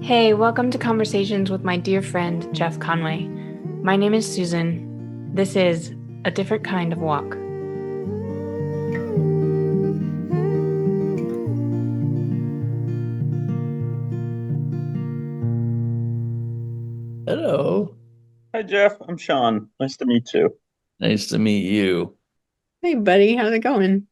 Hey, welcome to Conversations with my dear friend, Jeff Conway. My name is Susan. This is A Different Kind of Walk. Hello. Hi, Jeff. I'm Sean. Nice to meet you. Nice to meet you. Hey, buddy, how's it going?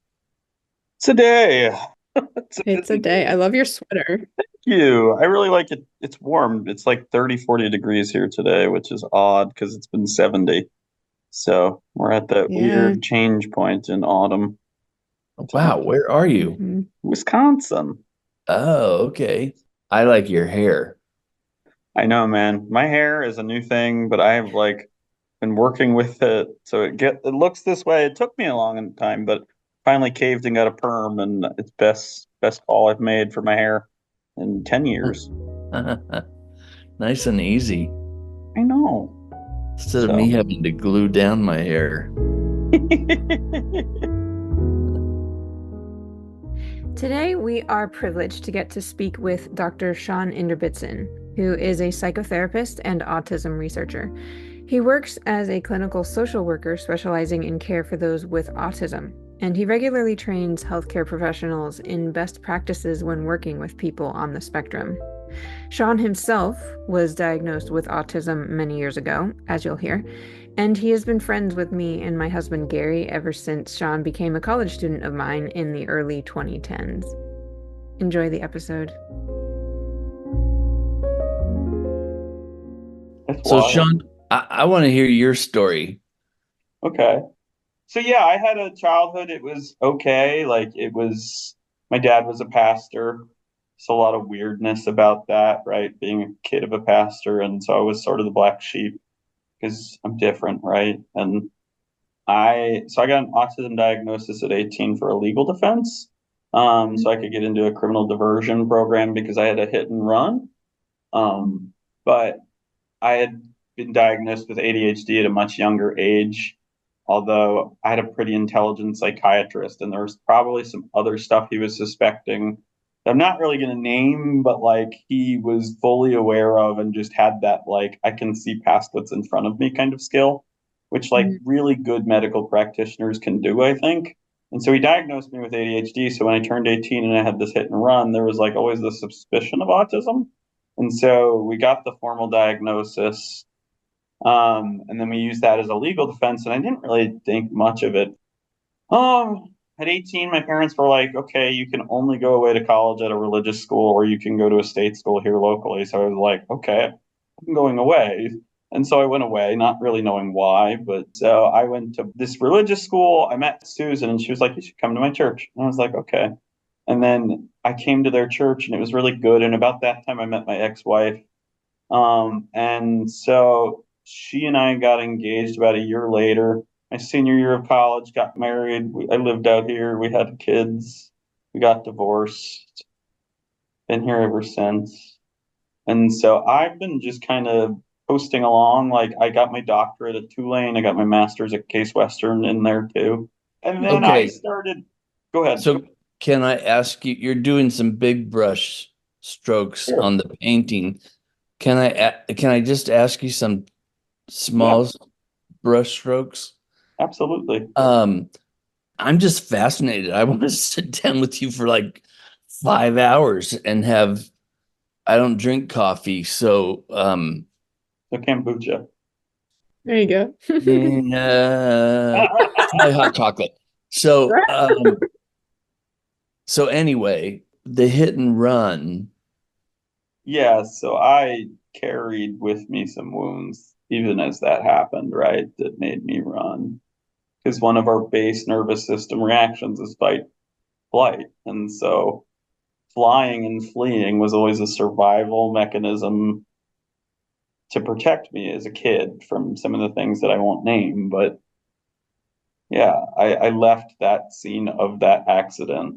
It's a day. It's a It's a busy day. I day. love your sweater. Thank you. I really like it. It's warm. It's like 30, 40 degrees here today, which is odd because it's been 70. So we're at that Yeah. weird change point in autumn. Wow, where are you? Wisconsin. Oh, okay. I like your hair. I know, man. My hair is a new thing, but I have been working with it. So it looks this way. It took me a long time, but finally caved and got a perm, and it's best call I've made for my hair in 10 years. Nice and easy. I know. Instead of me So having to glue down my hair. Today, we are privileged to get to speak with Dr. Sean Inderbitzen, who is a psychotherapist and autism researcher. He works as a clinical social worker specializing in care for those with autism, and he regularly trains healthcare professionals in best practices when working with people on the spectrum. Sean himself was diagnosed with autism many years ago, as you'll hear, and he has been friends with me and my husband Gary ever since Sean became a college student of mine in the early 2010s. Enjoy the episode. that's So, wild. Sean, I want to hear your story. Okay. So yeah, I had a childhood. It was okay. My dad was a pastor. So a lot of weirdness about that, right? Being a kid of a pastor. And so I was sort of the black sheep because I'm different, right? And I got an autism diagnosis at 18 for a legal defense. So I could get into a criminal diversion program because I had a hit and run. But I had been diagnosed with ADHD at a much younger age, although I had a pretty intelligent psychiatrist, and there was probably some other stuff he was suspecting that I'm not really going to name, but he was fully aware of and just had that, I can see past what's in front of me kind of skill, which Mhm. really good medical practitioners can do, I think. And so he diagnosed me with ADHD. So when I turned 18 and I had this hit and run, there was always the suspicion of autism. And so we got the formal diagnosis, and then we used that as a legal defense. And I didn't really think much of it. At 18, my parents were like, okay, you can only go away to college at a religious school or you can go to a state school here locally. So I was like, okay, I'm going away. And so I went away, not really knowing why. But so I went to this religious school. I met Susan and she was like, you should come to my church. And I was like, okay. And then I came to their church and it was really good. And about that time, I met my ex-wife. And so she and I got engaged about a year later. My senior year of college, got married. I lived out here. We had kids. We got divorced. Been here ever since. And so I've been just kind of posting along. Like I got my doctorate at Tulane. I got my master's at Case Western in there too. And then I Okay, started. Go ahead. so can I ask you, you're doing some big brush strokes Sure. on the painting. Can I just ask you some Yeah, small brush strokes? absolutely. Um, I'm just fascinated. I want to sit down with you for like 5 hours and have, I don't drink coffee. So, So kombucha. There you go. try hot chocolate. So, so anyway, the hit and run. Yeah, so I carried with me some wounds even as that happened, right? That made me run. Because one of our base nervous system reactions is fight, flight. And so flying and fleeing was always a survival mechanism to protect me as a kid from some of the things that I won't name. But yeah, I left that scene of that accident.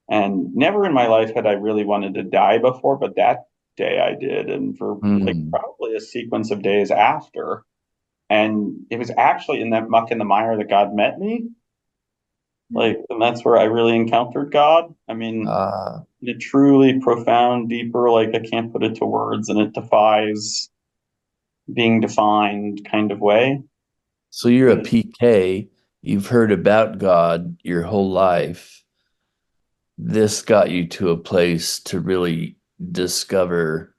And never in my life had I really wanted to die before, but that day I did. And for Hmm. probably a sequence of days after. And it was actually in that muck and the mire that God met me. And that's where I really encountered God. I mean, Uh, in a truly profound, deeper, like I can't put it to words, and it defies being defined kind of way. So you're a PK, you've heard about God your whole life. This got you to a place to really discover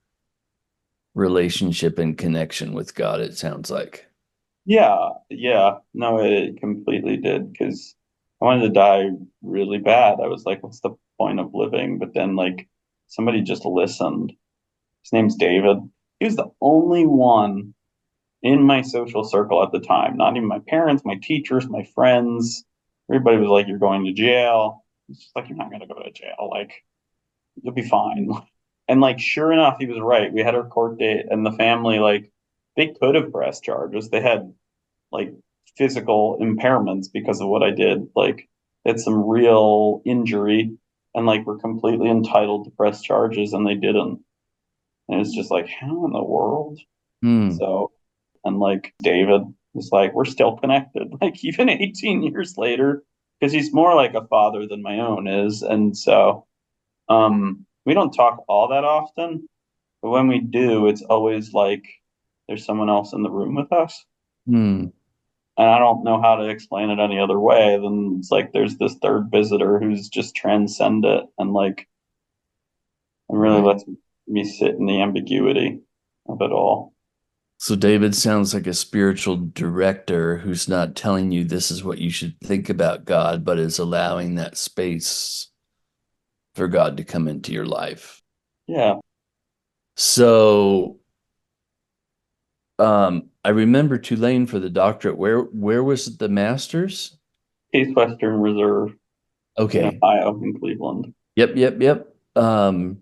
relationship and connection with God, it sounds like. Yeah, no, it completely did because I wanted to die really bad. I was like, what's the point of living? But then, like, somebody just listened. His name's David. He was the only one in my social circle at the time, not even my parents, my teachers, my friends. Everybody was like, you're going to jail. It's just like, you're not going to go to jail. Like, you'll be fine. And like, sure enough, he was right. We had our court date, and the family, like, they could have pressed charges. They had like physical impairments because of what I did. Like, it's some real injury, and like, we're completely entitled to press charges, and they didn't. And it's just like, how in the world? Hmm. So, and like, David was like, we're still connected, like, even 18 years later, because he's more like a father than my own is. And so, we don't talk all that often, but when we do, it's always like there's someone else in the room with us. Hmm. And I don't know how to explain it any other way than it's like there's this third visitor who's just transcendent and like and really Right. lets me sit in the ambiguity of it all. So David sounds like a spiritual director who's not telling you this is what you should think about God, but is allowing that space for God to come into your life. Yeah. So I remember Tulane for the doctorate. Where was the master's? Case Western Reserve in Okay. Ohio, in Cleveland. Yep. And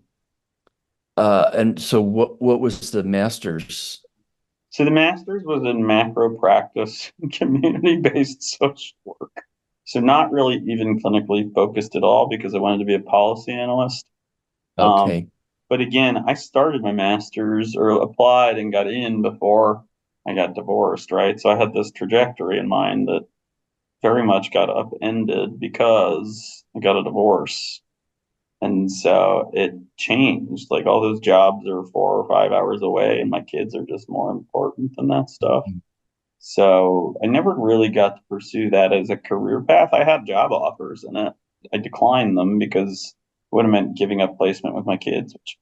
so what was the master's? So the master's was in macro practice, community based social work. So not really even clinically focused at all because I wanted to be a policy analyst. Um, Okay. but again, I started my master's or applied and got in before I got divorced, right? So I had this trajectory in mind that very much got upended because I got a divorce. And so it changed. Like, all those jobs are 4 or 5 hours away, and my kids are just more important than that stuff. So I never really got to pursue that as a career path. I had job offers in it. I declined them because it would have meant giving up placement with my kids, which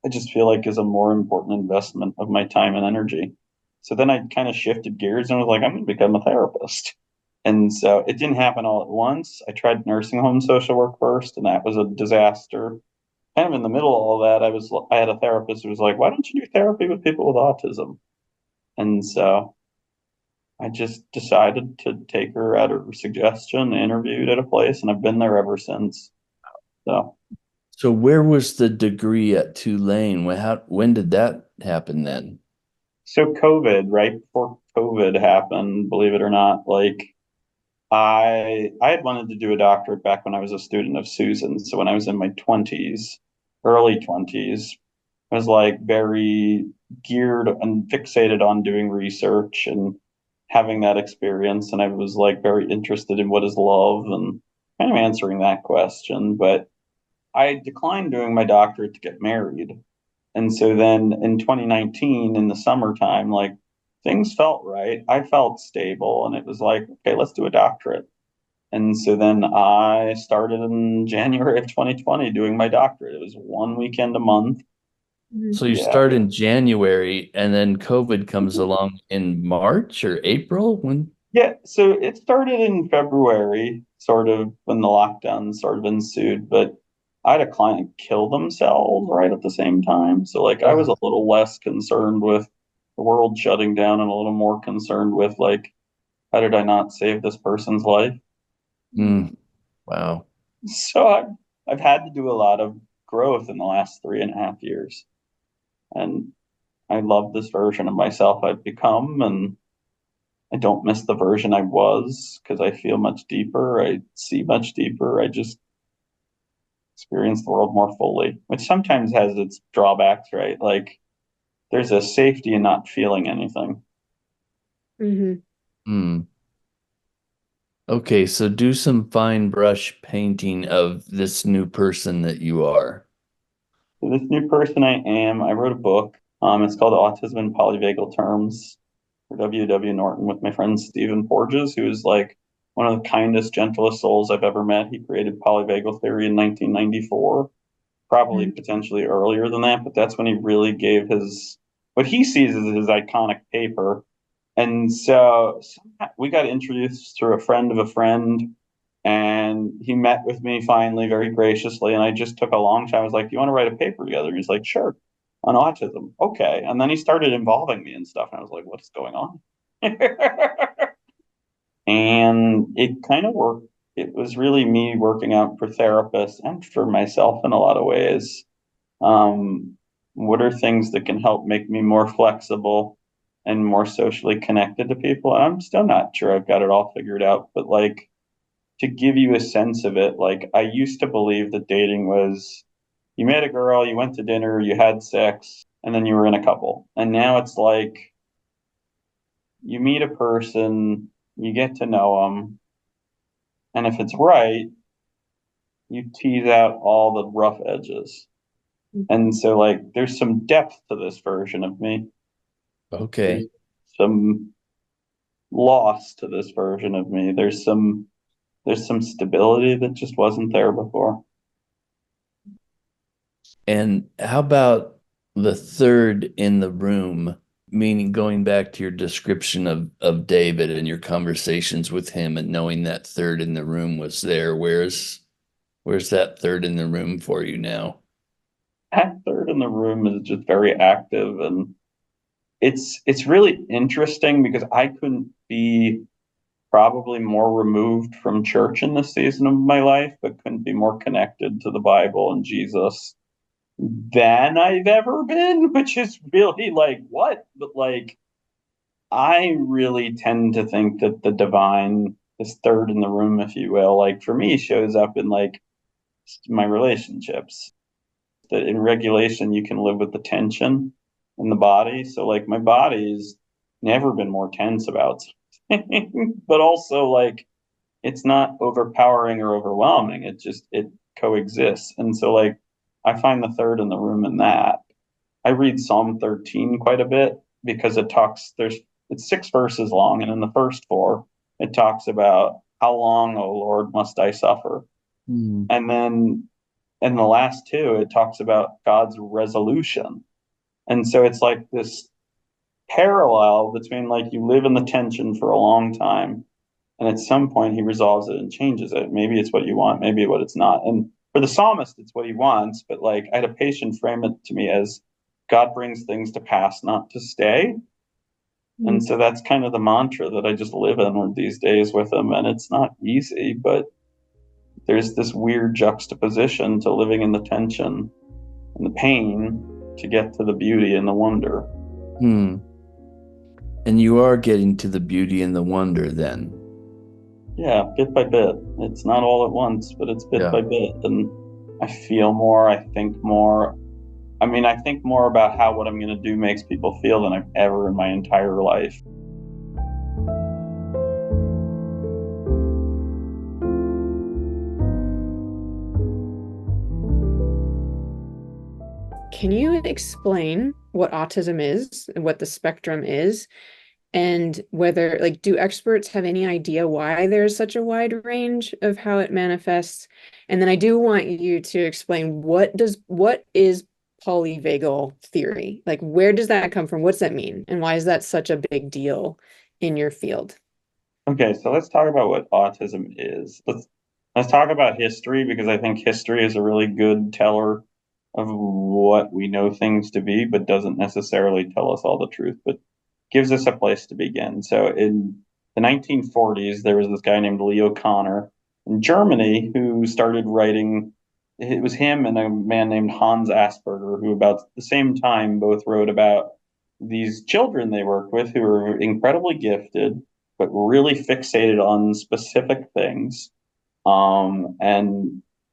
I just feel like is a more important investment of my time and energy. So then I kind of shifted gears and was like, I'm going to become a therapist. And so it didn't happen all at once. I tried nursing home social work first, and that was a disaster. Kind of in the middle of all that, I had a therapist who was like, "Why don't you do therapy with people with autism?" And so I just decided to take her at her suggestion, interviewed at a place, and I've been there ever since. So, So where was the degree at Tulane? When did that happen then? so COVID, right before COVID happened, believe it or not, like I had wanted to do a doctorate back when I was a student of Susan. So when I was in my 20s, early 20s, I was like very geared and fixated on doing research and having that experience. And I was like very interested in what is love and kind of answering that question. But I declined doing my doctorate to get married. And so then in 2019, in the summertime, like things felt right. I felt stable. And it was like, okay, let's do a doctorate. And so then I started in January of 2020 doing my doctorate. It was one weekend a month. So you Yeah. start in January and then COVID comes along in March or April when? Yeah. So it started in February, sort of when the lockdown sort of ensued, but I had a client kill themselves right at the same time. So like I was a little less concerned with the world shutting down and a little more concerned with like, how did I not save this person's life? Wow. So I've had to do a lot of growth in the last 3.5 years. And I love this version of myself I've become, and I don't miss the version I was because I feel much deeper. I see much deeper. I just experience the world more fully, which sometimes has its drawbacks, right? Like there's a safety in not feeling anything. Mm-hmm. Hmm. Okay, so do some fine brush painting of this new person that you are. this new person I am, I wrote a book. It's called Autism in Polyvagal Terms for W. Norton with my friend Stephen Porges, who is like one of the kindest, gentlest souls I've ever met. He created polyvagal theory in 1994, probably potentially earlier than that, but that's when he really gave what he sees as his iconic paper. And so we got introduced through a friend of a friend, and he met with me finally very graciously. And I just took a long time. I was like, "Do you want to write a paper together?" And he's like, "Sure." On autism. Okay. And then he started involving me and stuff. And I was like, "What is going on?" And it kind of worked. It was really me working out for therapists and for myself in a lot of ways. What are things that can help make me more flexible and more socially connected to people? And I'm still not sure I've got it all figured out, but like, to give you a sense of it, like I used to believe that dating was you met a girl, you went to dinner, you had sex, and then you were in a couple. And now it's like you meet a person, you get to know them, and if it's right, you tease out all the rough edges. And so, like, there's some depth to this version of me. Okay. There's some loss to this version of me. There's some stability that just wasn't there before. And how about the third in the room, meaning going back to your description of David and your conversations with him and knowing that third in the room was there? Where's that third in the room for you now? That third in the room is just very active, and it's really interesting because I couldn't be probably more removed from church in this season of my life, but couldn't be more connected to the Bible and Jesus than I've ever been, which is really like what? But like, I really tend to think that the divine, this third in the room, if you will, like for me, shows up in like my relationships. That in regulation, you can live with the tension in the body. So like my body's never been more tense about something, but also like it's not overpowering or overwhelming. It coexists. And so like I find the third in the room in that. I read Psalm 13 quite a bit because it's 6 verses long, and in the first 4, it talks about how long, O Lord, must I suffer? And then in the last 2, it talks about God's resolution. And so it's like this parallel between like you live in the tension for a long time, and at some point he resolves it and changes it. Maybe it's what you want, maybe what it's not. And for the psalmist, it's what he wants. But like I had a patient frame it to me as God brings things to pass, not to stay. And so that's kind of the mantra that I just live in these days with him. And it's not easy, but there's this weird juxtaposition to living in the tension and the pain to get to the beauty and the wonder. And you are getting to the beauty and the wonder then. Yeah, bit by bit. It's not all at once, but it's bit by bit. And I feel more, I think more. I mean, I think more about how what I'm going to do makes people feel than I've ever in my entire life. Can you explain what autism is and what the spectrum is, and whether, like, do experts have any idea why there's such a wide range of how it manifests? And then I do want you to explain what is polyvagal theory? Like, where does that come from? What's that mean? And why is that such a big deal in your field? Okay, so let's talk about what autism is. Let's talk about history, because I think history is a really good teller of what we know things to be, but doesn't necessarily tell us all the truth, but gives us a place to begin. So in the 1940s, there was this guy named Leo Kanner in Germany who started writing. It was him and a man named Hans Asperger who, about the same time, both wrote about these children they worked with who were incredibly gifted, but really fixated on specific things.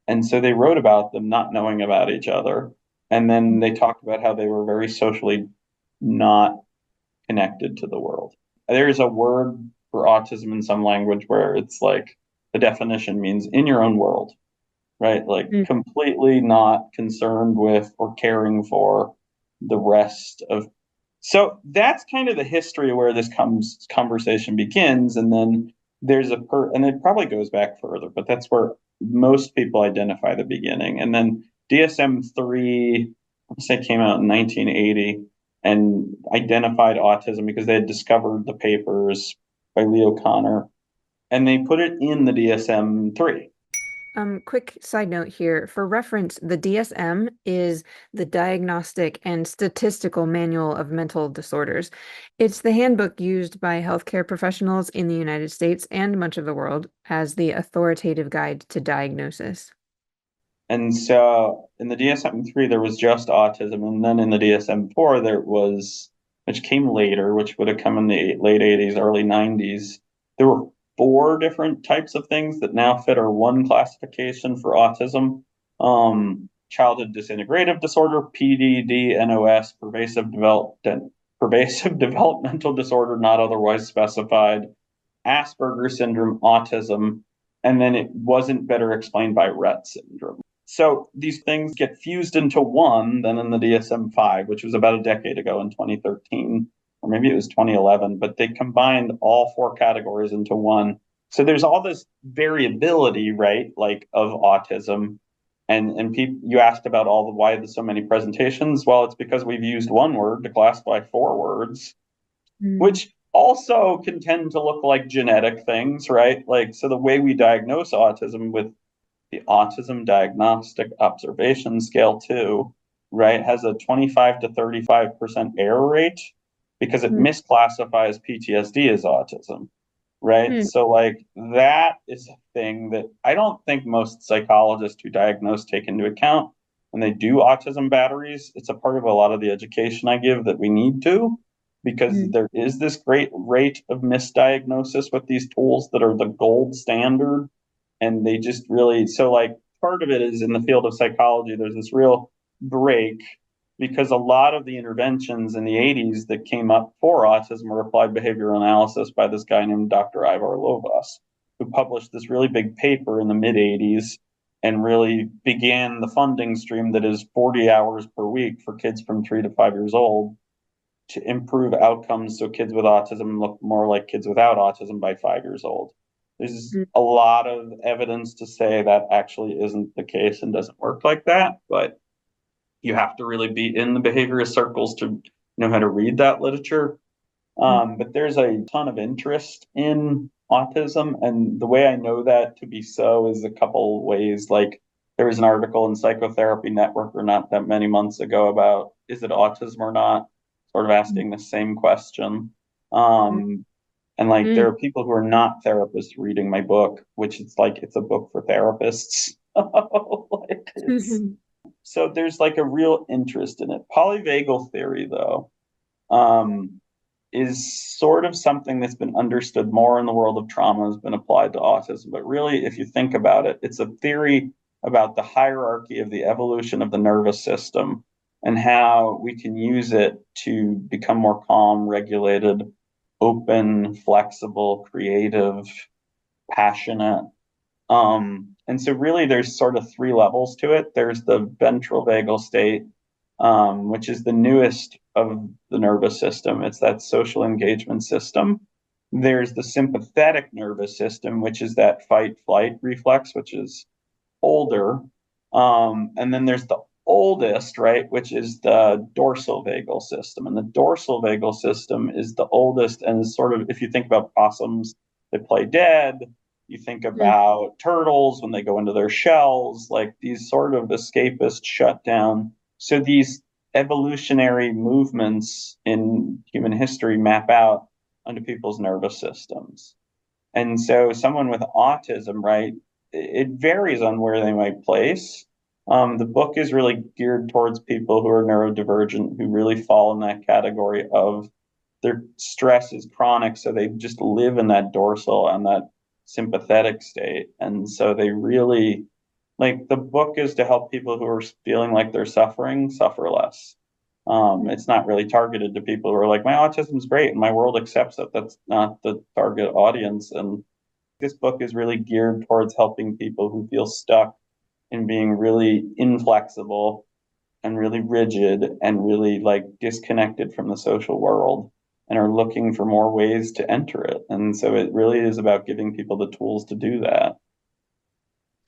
And so they wrote about them not knowing about each other. And then they talked about how they were very socially not connected to the world. There's a word for autism in some language where it's like the definition means in your own world. right? Like Mm. completely not concerned with or caring for the rest of. So that's kind of the history of where this conversation begins, and then there's and it probably goes back further, but that's where most people identify the beginning, and then DSM-3, I say, came out in 1980 and identified autism because they had discovered the papers by Leo Kanner, and they put it in the DSM-3. Quick side note here. For reference, the DSM is the Diagnostic and Statistical Manual of Mental Disorders. It's the handbook used by healthcare professionals in the United States and much of the world as the authoritative guide to diagnosis. And so in the DSM-3, there was just autism. And then in the DSM-4, there was, which came later, which would have come in the late 80s, early 90s, there were 4 different types of things that now fit our one classification for autism. Childhood disintegrative disorder, PDD, NOS, pervasive developmental disorder not otherwise specified, Asperger's syndrome, autism, and then it wasn't better explained by Rett syndrome. So these things get fused into one, then in the DSM-5, which was about a decade ago in 2013, or maybe it was 2011, but they combined all 4 categories into one. So there's all this variability, right, like of autism. And you asked about why there's so many presentations. Well, it's because we've used one word to classify 4 words, which also can tend to look like genetic things, right? Like, so the way we diagnose autism with the Autism Diagnostic Observation Scale 2, right, has a 25 to 35% error rate because it misclassifies PTSD as autism, right? So, like, that is a thing that I don't think most psychologists who diagnose take into account when they do autism batteries. It's a part of a lot of the education I give that we need to, because there is this great rate of misdiagnosis with these tools that are the gold standard. And they just really, so like part of it is in the field of psychology, there's this real break because a lot of the interventions in the 80s that came up for autism were applied behavioral analysis by this guy named Dr. Ivar Lovaas, who published this really big paper in the mid 80s and really began the funding stream that is 40 hours per week for kids from 3 to 5 years old to improve outcomes so kids with autism look more like kids without autism by 5 years old. There's a lot of evidence to say that actually isn't the case and doesn't work like that, but you have to really be in the behaviorist circles to know how to read that literature. But there's a ton of interest in autism, and the way I know that to be so is a couple ways. Like, there was an article in Psychotherapy Network not that many months ago about, is it autism or not? Sort of asking the same question. And like, there are people who are not therapists reading my book, which it's like, it's a book for therapists. Like, so there's like a real interest in it. Polyvagal theory, though, is sort of something that's been understood more in the world of trauma, has been applied to autism. But really, if you think about it, it's a theory about the hierarchy of the evolution of the nervous system and how we can use it to become more calm, regulated, open, flexible, creative, passionate. And so really there's sort of 3 levels to it. There's the ventral vagal state, which is the newest of the nervous system. It's that social engagement system. There's the sympathetic nervous system, which is that fight flight reflex, which is older. And then there's the oldest, right, which is the dorsal vagal system. And the dorsal vagal system is the oldest and is sort of, if you think about possums that play dead, you think about turtles when they go into their shells, like these sort of escapist shutdown. So these evolutionary movements in human history map out onto people's nervous systems. And so someone with autism, right, it varies on where they might place. The book is really geared towards people who are neurodivergent, who really fall in that category of their stress is chronic, so they just live in that dorsal and that sympathetic state. And so they really, like, the book is to help people who are feeling like they're suffering suffer less. It's not really targeted to people who are like, my autism is great and my world accepts it. That's not the target audience. And this book is really geared towards helping people who feel stuck in being really inflexible and really rigid and really like disconnected from the social world and are looking for more ways to enter it. And so it really is about giving people the tools to do that.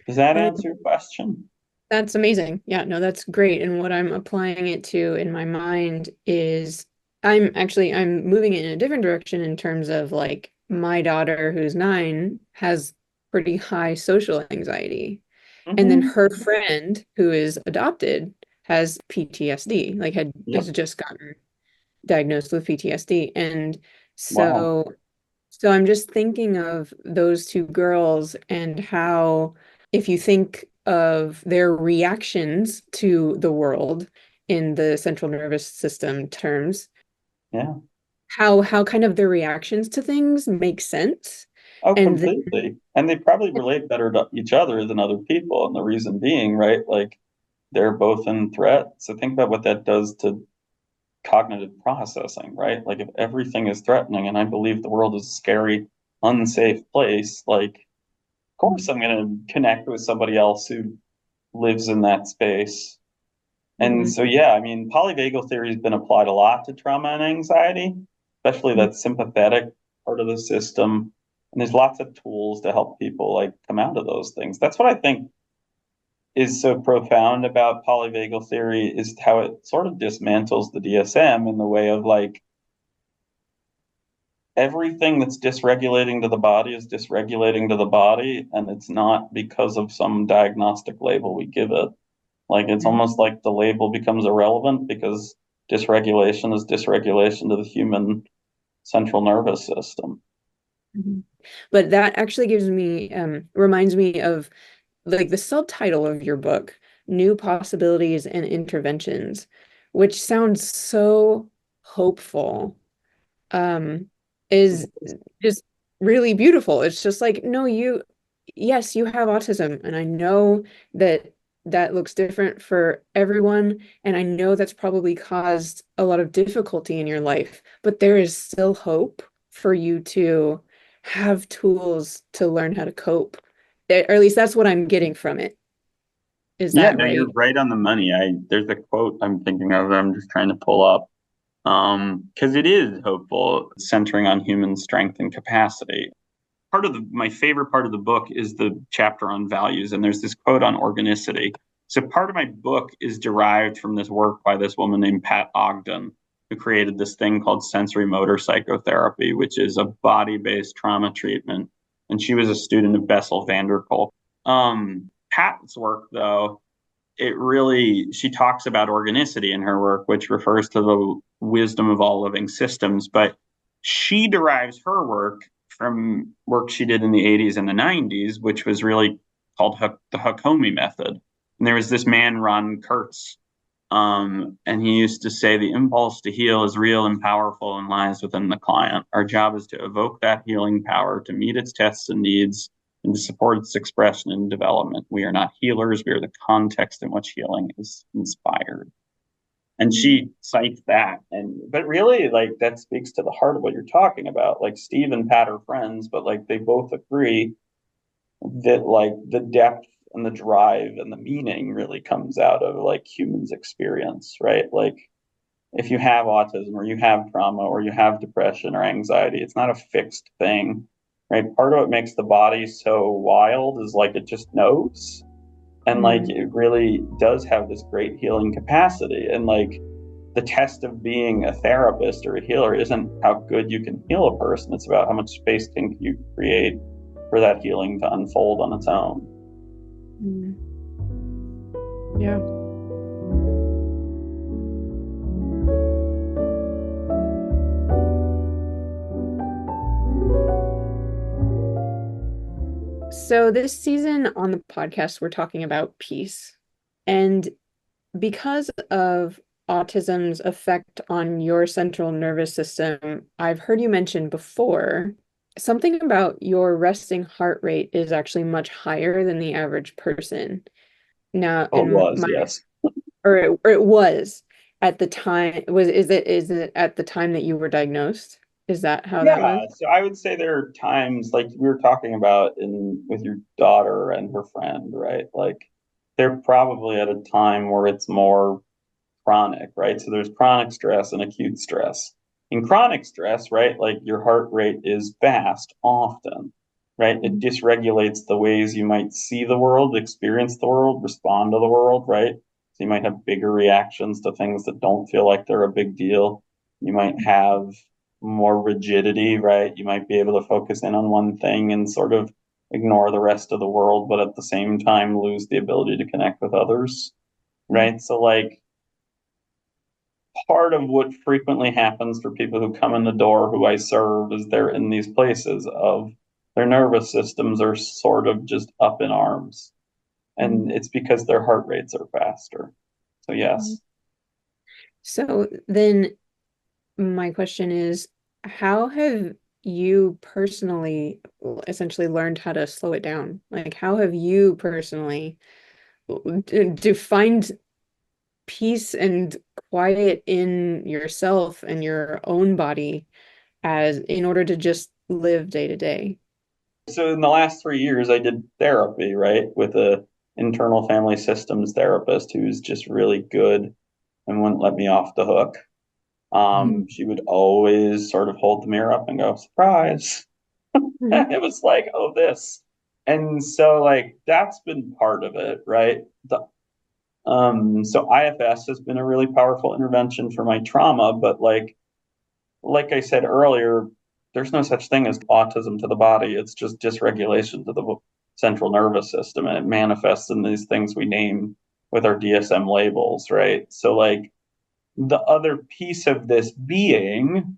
Does that I answer your question? That's amazing. Yeah, no, that's great. And what I'm applying it to in my mind is I'm moving it in a different direction in terms of like my daughter who's 9 has pretty high social anxiety. And then Mm-hmm. her friend who is adopted has PTSD, like Yep. has just gotten diagnosed with PTSD. And Wow. so so I'm just thinking of those two girls and how, if you think of their reactions to the world in the central nervous system terms, Yeah. how kind of their reactions to things make sense. Oh, And then, completely. And they probably relate better to each other than other people. And the reason being, right? Like they're both in threat. So think about what that does to cognitive processing, right? Like if everything is threatening and I believe the world is a scary, unsafe place, like of course I'm going to connect with somebody else who lives in that space. And Mhm, so yeah, I mean, polyvagal theory has been applied a lot to trauma and anxiety, especially mhm, that sympathetic part of the system. And there's lots of tools to help people like come out of those things. That's what I think is so profound about polyvagal theory is how it sort of dismantles the DSM in the way of like everything that's dysregulating to the body is dysregulating to the body, and it's not because of some diagnostic label we give it. Like it's mhm, almost like the label becomes irrelevant because dysregulation is dysregulation to the human central nervous system. mhm. But that actually gives me reminds me of like the subtitle of your book, New Possibilities and Interventions, which sounds so hopeful. um is just really beautiful. It's just like, no, yes, you have autism, and I know that that looks different for everyone, and I know that's probably caused a lot of difficulty in your life, but there is still hope for you to have tools to learn how to cope. Or at least that's what I'm getting from it. Is Yeah, that no, you're right? right on the money. There's a quote I'm thinking of that I'm just trying to pull up. Because it is hopeful, centering on human strength and capacity. My favorite part of the book is the chapter on values, and there's this quote on organicity. So part of my book is derived from this work by this woman named Pat Ogden, who created this thing called sensory motor psychotherapy, which is a body-based trauma treatment. And she was a student of Bessel van der Kolk. Pat's work, though, she talks about organicity in her work, which refers to the wisdom of all living systems. But she derives her work from work she did in the 80s and the 90s, which was really called the Hakomi method. And there was this man, Ron Kurtz, and he used to say the impulse to heal is real and powerful and lies within the client. Our job is to evoke that healing power to meet its tests and needs and to support its expression and development. We are not healers, we are the context in which healing is inspired. And she cites that. But really, like that speaks to the heart of what you're talking about. Like Steve and Pat are friends, but like they both agree that like the depth and the drive and the meaning really comes out of like humans experience, right? Like if you have autism or you have trauma or you have depression or anxiety, it's not a fixed thing, right? Part of what makes the body so wild is like it just knows, and like Mm, it really does have this great healing capacity. And like the test of being a therapist or a healer isn't how good you can heal a person, it's about how much space can you create for that healing to unfold on its own. mm. Yeah. So this season on the podcast, we're talking about peace. And because of autism's effect on your central nervous system, I've heard you mention before something about your resting heart rate is actually much higher than the average person. Now, Oh, it in was, my yes. or it was at the time, is it at the time that you were diagnosed? Is that how that was? Yeah, so I would say there are times like we were talking about in with your daughter and her friend, right? Like they're probably at a time where it's more chronic, right? So there's chronic stress and acute stress. In chronic stress, right, like your heart rate is fast often, right? It dysregulates the ways you might see the world, experience the world, respond to the world, right? So you might have bigger reactions to things that don't feel like they're a big deal. You might have more rigidity, right? You might be able to focus in on one thing and sort of ignore the rest of the world, but at the same time lose the ability to connect with others, right? So like part of what frequently happens for people who come in the door who I serve is they're in these places of their nervous systems are sort of just up in arms. And it's because their heart rates are faster. So yes. So then my question is, how have you personally essentially learned how to slow it down? Like, how have you personally defined peace and quiet in yourself and your own body as in order to just live day to day? So in the last 3 years, I did therapy, right, with a internal family systems therapist who's just really good and wouldn't let me off the hook. She would always sort of hold the mirror up and go, surprise. It was like, oh, this. And so like that's been part of it, right? So IFS has been a really powerful intervention for my trauma, but like I said earlier, there's no such thing as autism to the body. It's just dysregulation to the central nervous system, and it manifests in these things we name with our DSM labels, right? So like the other piece of this being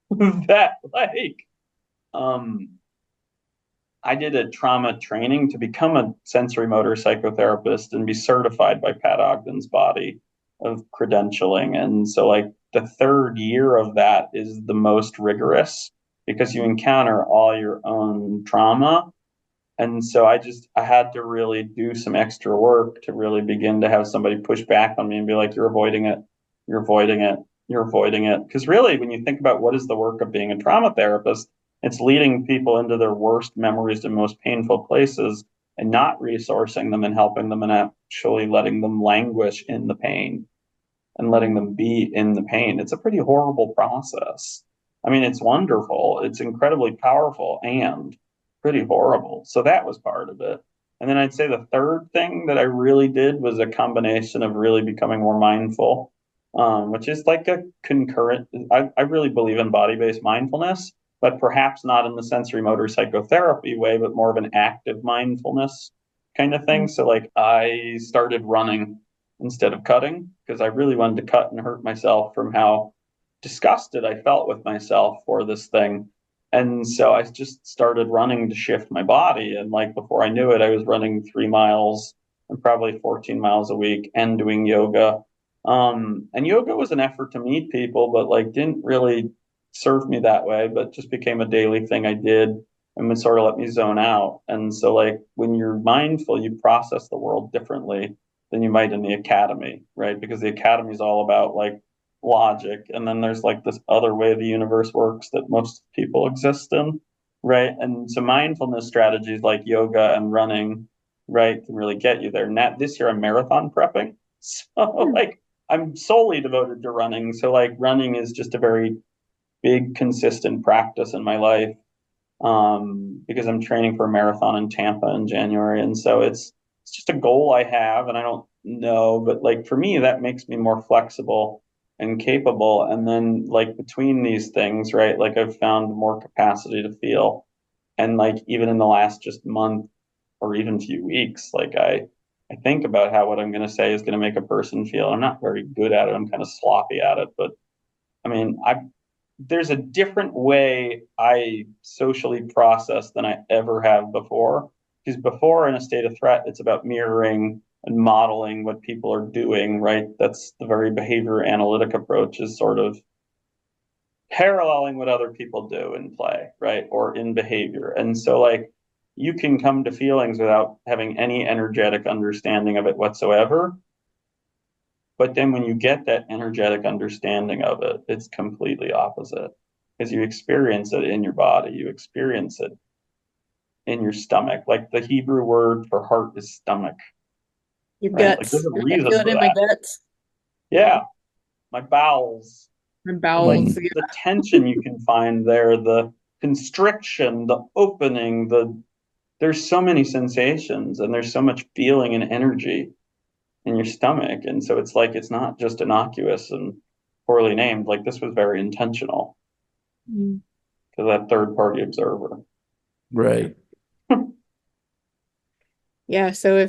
that like um I did a trauma training to become a sensory motor psychotherapist and be certified by Pat Ogden's body of credentialing. And so, like, the third year of that is the most rigorous because you encounter all your own trauma. And so I had to really do some extra work to really begin to have somebody push back on me and be like, you're avoiding it, you're avoiding it, you're avoiding it. Because really, when you think about what is the work of being a trauma therapist, it's leading people into their worst memories and most painful places and not resourcing them and helping them and actually letting them languish in the pain and letting them be in the pain. It's a pretty horrible process. I mean, it's wonderful, it's incredibly powerful and pretty horrible. So that was part of it. And then I'd say the third thing that I really did was a combination of really becoming more mindful, which is like a concurrent. I really believe in body based mindfulness, but perhaps not in the sensory motor psychotherapy way, but more of an active mindfulness kind of thing. So, like, I started running instead of cutting because I really wanted to cut and hurt myself from how disgusted I felt with myself for this thing. And so I just started running to shift my body. And like before I knew it, I was running 3 miles and probably 14 miles a week and doing yoga. And yoga was an effort to meet people, but like didn't really serve me that way, but just became a daily thing I did and would sort of let me zone out. And so like when you're mindful, you process the world differently than you might in the academy, right? Because the academy is all about like logic, and then there's like this other way the universe works that most people exist in, right? And so mindfulness strategies like yoga and running, right, can really get you there. And this year I'm marathon prepping, so like I'm solely devoted to running. So like running is just a very big, consistent practice in my life, because I'm training for a marathon in Tampa in January, and so it's just a goal I have, and I don't know, but like for me, that makes me more flexible and capable. And then like between these things, right, like I've found more capacity to feel, and like even in the last just month or even few weeks, like I think about how what I'm going to say is going to make a person feel. I'm not very good at it. I'm kind of sloppy at it, but I mean, there's a different way I socially process than I ever have before. Because before, in a state of threat, it's about mirroring and modeling what people are doing, right? That's the very behavior analytic approach, is sort of paralleling what other people do in play, right? Or in behavior. And so, like, you can come to feelings without having any energetic understanding of it whatsoever. But then when you get that energetic understanding of it, it's completely opposite because you experience it in your body, you experience it in your stomach. Like the Hebrew word for heart is stomach. Your right? Like guts. there's a I reason feel it for in my that. guts. Yeah, my bowels. My But like bowels. the tension you can find there, the constriction, the opening, there's so many sensations and there's so much feeling and energy in your stomach. And so it's like it's not just innocuous and poorly named. Like this was very intentional Mm. to that third party observer. Right. Yeah, so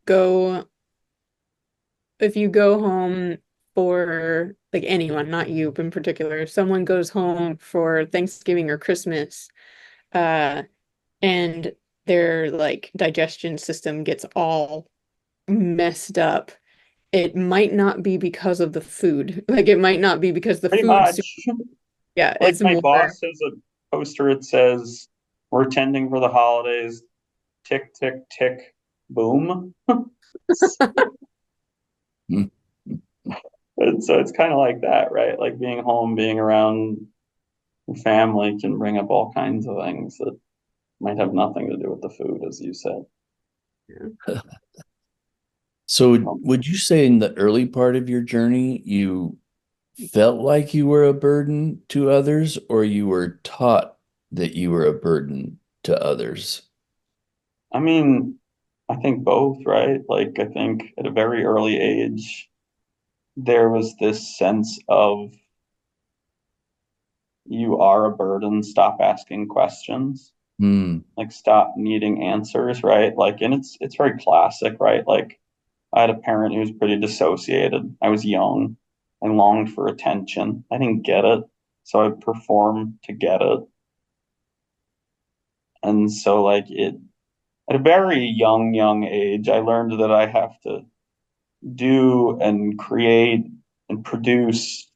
go if you go home for like anyone, not you in particular, if someone goes home for Thanksgiving or Christmas, uh, and their like digestion system gets all messed up, it might not be because of the food. Like it might not be because the Pretty food soup, much. yeah, Like it's my more. boss has a poster, it says, "We're attending for the holidays, tick, tick, tick, boom." Mm. And so it's kind of like that, right? Like being home, being around your family can bring up all kinds of things that might have nothing to do with the food, as you said. So would you say in the early part of your journey, you felt like you were a burden to others, or you were taught that you were a burden to others? I mean, I think both, right? Like, I think at a very early age, there was this sense of you are a burden, stop asking questions, Hmm. like stop needing answers, right? Like, and it's very classic, right? Like, I had a parent who was pretty dissociated. I was young. I longed for attention. I didn't get it, so I performed to get it. And so, like, it at a very young age, I learned that I have to do and create and produce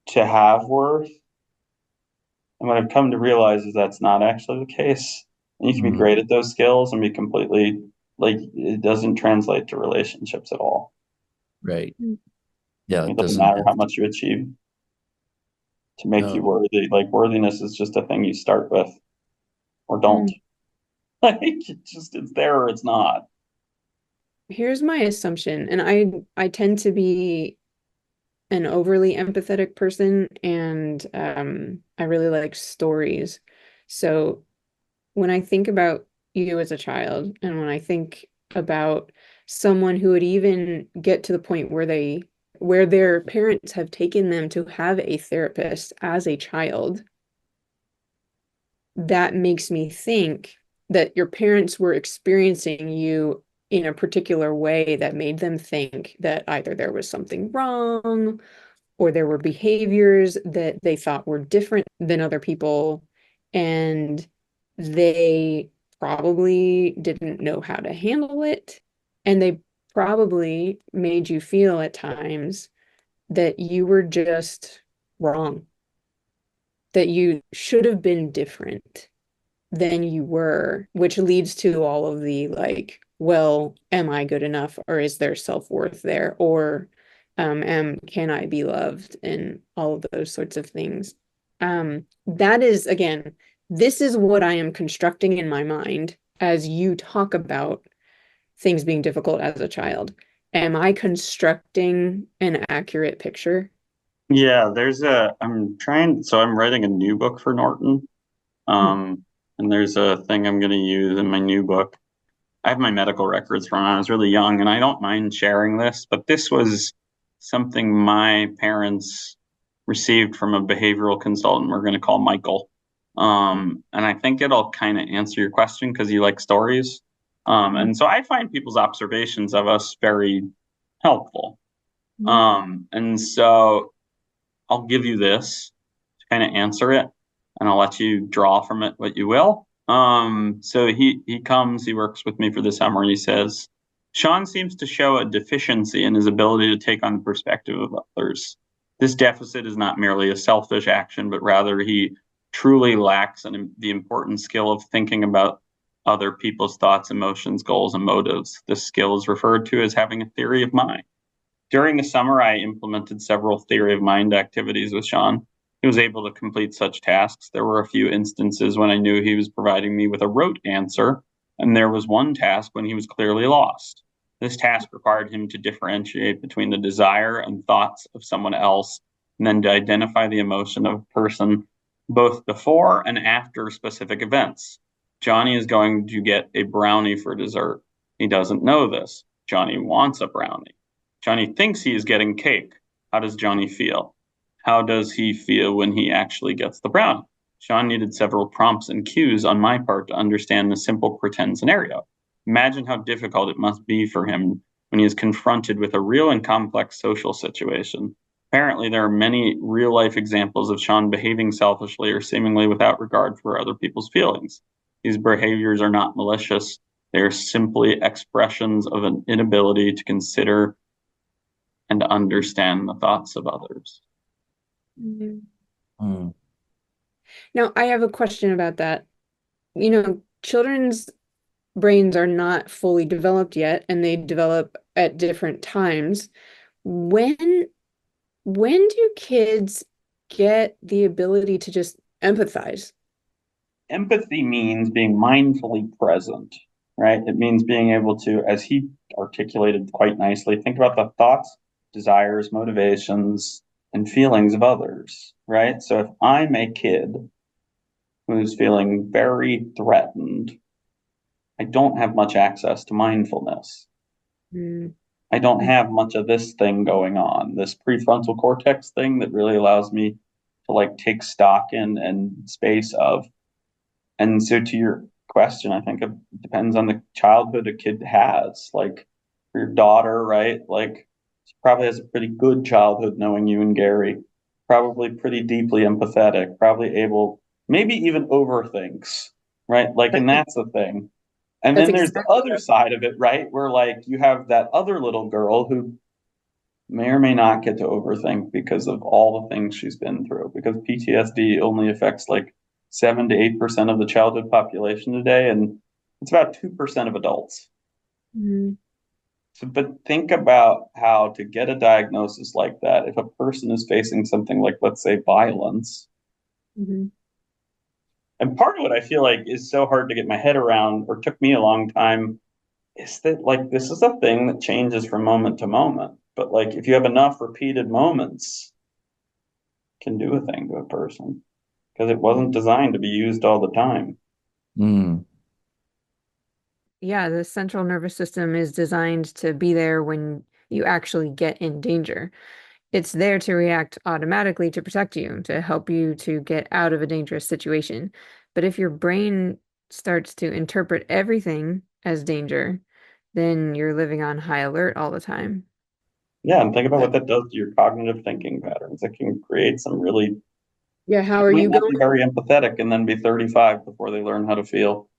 to have worth. And what I've come to realize is that's not actually the case. And you can be Hmm. great at those skills and be completely like it doesn't translate to relationships at all. Right. Mm. Yeah, It it doesn't doesn't. matter how much you achieve to make you No. worthy. Like worthiness is just a thing you start with or don't. Mm. Like it's there or it's not. Here's my assumption, and I tend to be an overly empathetic person, and I really like stories. So when I think about you as a child, and when I think about someone who would even get to the point where their parents have taken them to have a therapist as a child, that makes me think that your parents were experiencing you in a particular way that made them think that either there was something wrong or there were behaviors that they thought were different than other people, and they probably didn't know how to handle it. And they probably made you feel at times that you were just wrong, that you should have been different than you were, which leads to all of the like, well, am I good enough or is there self-worth there? Or can I be loved? And all of those sorts of things. That is, again, this is what I am constructing in my mind as you talk about things being difficult as a child. Am I constructing an accurate picture? Yeah, I'm writing a new book for Norton. Hmm. And there's a thing I'm going to use in my new book. I have my medical records from when I was really young, and I don't mind sharing this, but this was something my parents received from a behavioral consultant we're going to call Michael. And I think it'll kind of answer your question because you like stories. And so I find people's observations of us very helpful. And so I'll give you this to kind of answer it, and I'll let you draw from it what you will. So he works with me for the summer, and he says, Sean seems to show a deficiency in his ability to take on the perspective of others. This deficit is not merely a selfish action, but rather he truly lacks the important skill of thinking about other people's thoughts, emotions, goals, and motives. This skill is referred to as having a theory of mind. During the summer, I implemented several theory of mind activities with Sean. He was able to complete such tasks. There were a few instances when I knew he was providing me with a rote answer, And there was one task when he was clearly lost. This task required him to differentiate between the desire and thoughts of someone else, and then to identify the emotion of a person both before and after specific events. Johnny is going to get a brownie for dessert. He doesn't know this. Johnny wants a brownie. Johnny thinks he is getting cake. How does Johnny feel? How does he feel when he actually gets the brownie? Sean needed several prompts and cues on my part to understand the simple pretend scenario. Imagine how difficult it must be for him when he is confronted with a real and complex social situation. Apparently, there are many real life examples of Sean behaving selfishly or seemingly without regard for other people's feelings. These behaviors are not malicious, they are simply expressions of an inability to consider and understand the thoughts of others. Mhm. Mm. Now, I have a question about that. Children's brains are not fully developed yet, and they develop at different times. When when do kids get the ability to just empathize? Empathy means being mindfully present, right? It means being able to, as he articulated quite nicely, think about the thoughts, desires, motivations, and feelings of others, right? So if I'm a kid who's feeling very threatened, I don't have much access to mindfulness. Mm. I don't have much of this thing going on, this prefrontal cortex thing that really allows me to like take stock in and space of. And so to your question, I think it depends on the childhood a kid has. Like for your daughter, right? Like she probably has a pretty good childhood knowing you and Gary, probably pretty deeply empathetic, probably able, maybe even overthinks, right? Like, and that's the thing. And That's then there's the exactly other side of it, right? Where like you have that other little girl who may or may not get to overthink because of all the things she's been through. Because PTSD only affects like 7 to 8% of the childhood population today, and it's about 2% of adults. Mhm. So, but think about how to get a diagnosis like that. If a person is facing something like, let's say, violence, Mhm. and part of what I feel like is so hard to get my head around, or took me a long time, is that like this is a thing that changes from moment to moment. But like if you have enough repeated moments, it can do a thing to a person because it wasn't designed to be used all the time. Mm. Yeah, the central nervous system is designed to be there when you actually get in danger. It's there to react automatically to protect you, to help you to get out of a dangerous situation. But if your brain starts to interpret everything as danger, then you're living on high alert all the time. Yeah, and think about what that does to your cognitive thinking patterns. It can create some really, Yeah, how it are might you not going? be very empathetic and then be 35 before they learn how to feel.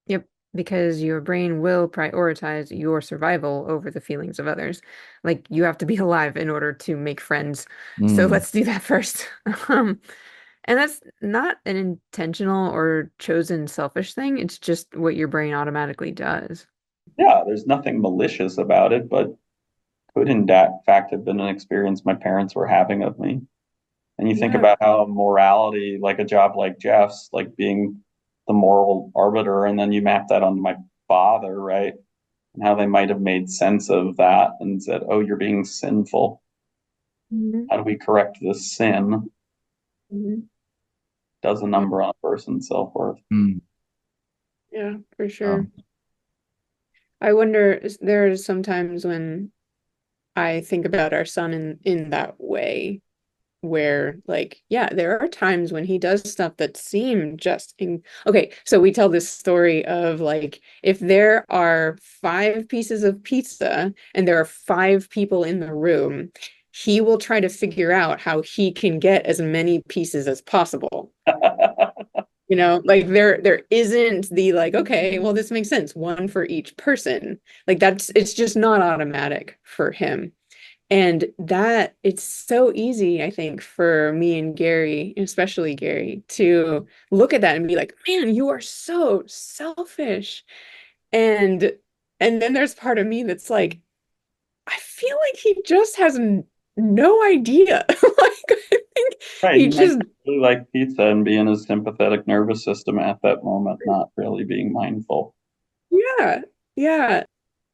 Yep, because your brain will prioritize your survival over the feelings of others. Like you have to be alive in order to make friends. So Mm. let's do that first. Um, and that's not an intentional or chosen selfish thing. It's just what your brain automatically does. Yeah, there's nothing malicious about it, but could in that fact have been an experience my parents were having of me. And you think Yeah. about how morality, like a job like Jeff's, like being the moral arbiter, and then you map that onto my father, right? And how they might have made sense of that and said, oh, you're being sinful. Mhm. How do we correct this sin? Mhm. Does a Yeah, number on a person's self worth. Mm. yeah, for sure. Um, I wonder, there are some times when I think about our son in that way, where like yeah, there are times when he does stuff that seem just okay, so we tell this story of like if there are 5 pieces of pizza and there are 5 people in the room, he will try to figure out how he can get as many pieces as possible. Like there isn't the like, okay, well, this makes sense, one for each person. Like it's just not automatic for him. And that it's so easy, I think, for me and Gary, especially Gary, to look at that and be like, man, you are so selfish. And and then there's part of me that's like, I feel like he just has no idea. Like I think Right. He He might just, really like pizza and be in his sympathetic nervous system at that moment, not really being mindful. Yeah. Yeah.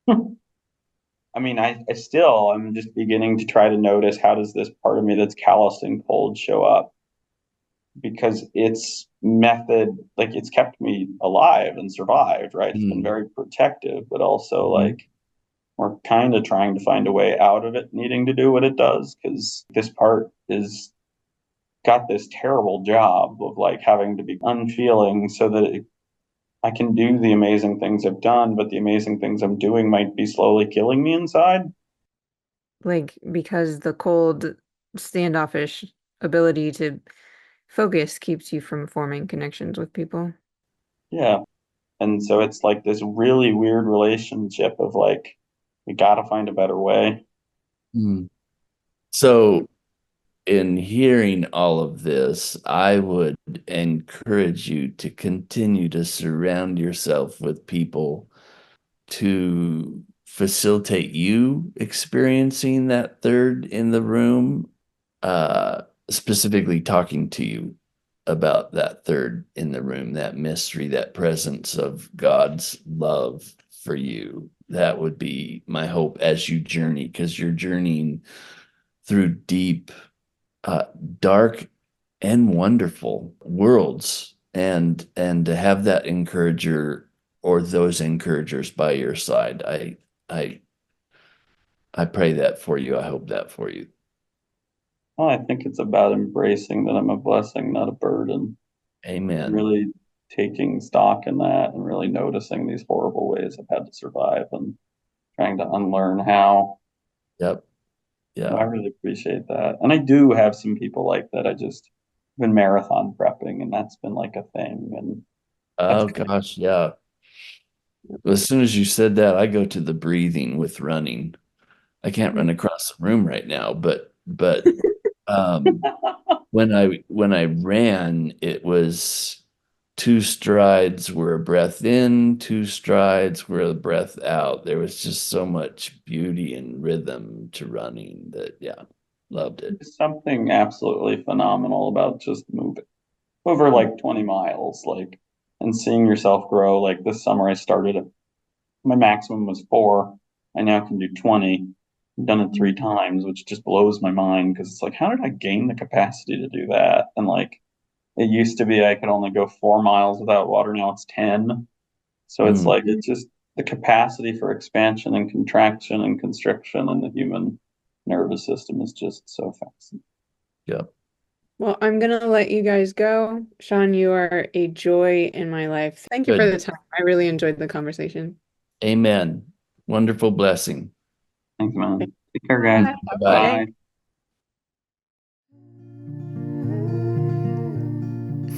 I mean, I'm just beginning to try to notice how does this part of me that's calloused and cold show up? Because its method, like it's kept me alive and survived, right? It's been Mm. very protective, but also Mhm. like we're kind of trying to find a way out of it needing to do what it does because this part is got this terrible job of like having to be unfeeling so that I can do the amazing things I've done, but the amazing things I'm doing might be slowly killing me inside. like, because the cold, standoffish ability to focus keeps you from forming connections with people. Yeah. And so it's like this really weird relationship of like, we got to find a better way. Mm. So, in hearing all of this, I would encourage you to continue to surround yourself with people to facilitate you experiencing that third in the room, specifically talking to you about that third in the room, that mystery, that presence of God's love for you. That would be my hope as you journey, because you're journeying through deep, uh, dark, and wonderful worlds, and to have that encourager or those encouragers by your side. I I pray that for you. I hope that for you. Well, I think it's about embracing that I'm a blessing, not a burden. Amen. Really taking stock in that and really noticing these horrible ways I've had to survive and trying to unlearn how. Yep. So I Yeah. really appreciate that. And I do have some people like that. I just been marathon prepping and that's been like a thing. And that's Oh good. gosh, yeah. As soon as you said that, I go to the breathing with running. I can't run across the room right now, but um when I ran, it was two strides were a breath in, two strides were a breath out. There was just so much beauty and rhythm to running that, yeah, loved it. There's something absolutely phenomenal about just moving over like 20 miles, like, and seeing yourself grow. Like this summer, I started at my maximum was 4. I now can do 20. I've done it 3 times, which just blows my mind because it's like, how did I gain the capacity to do that? And like, it used to be I could only go 4 miles without water. Now it's 10. So it's Mm, like, it's just the capacity for expansion and contraction and constriction in the human nervous system is just so fascinating. yeah. Well, I'm gonna let you guys go. Sean, you are a joy in my life. Thank you for Good. the time. I really enjoyed the conversation. Amen. Wonderful blessing. Thanks, man. Take care, guys. Bye. Bye.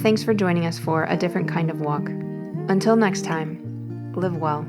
Thanks for joining us for A Different Kind of Walk. Until next time, live well.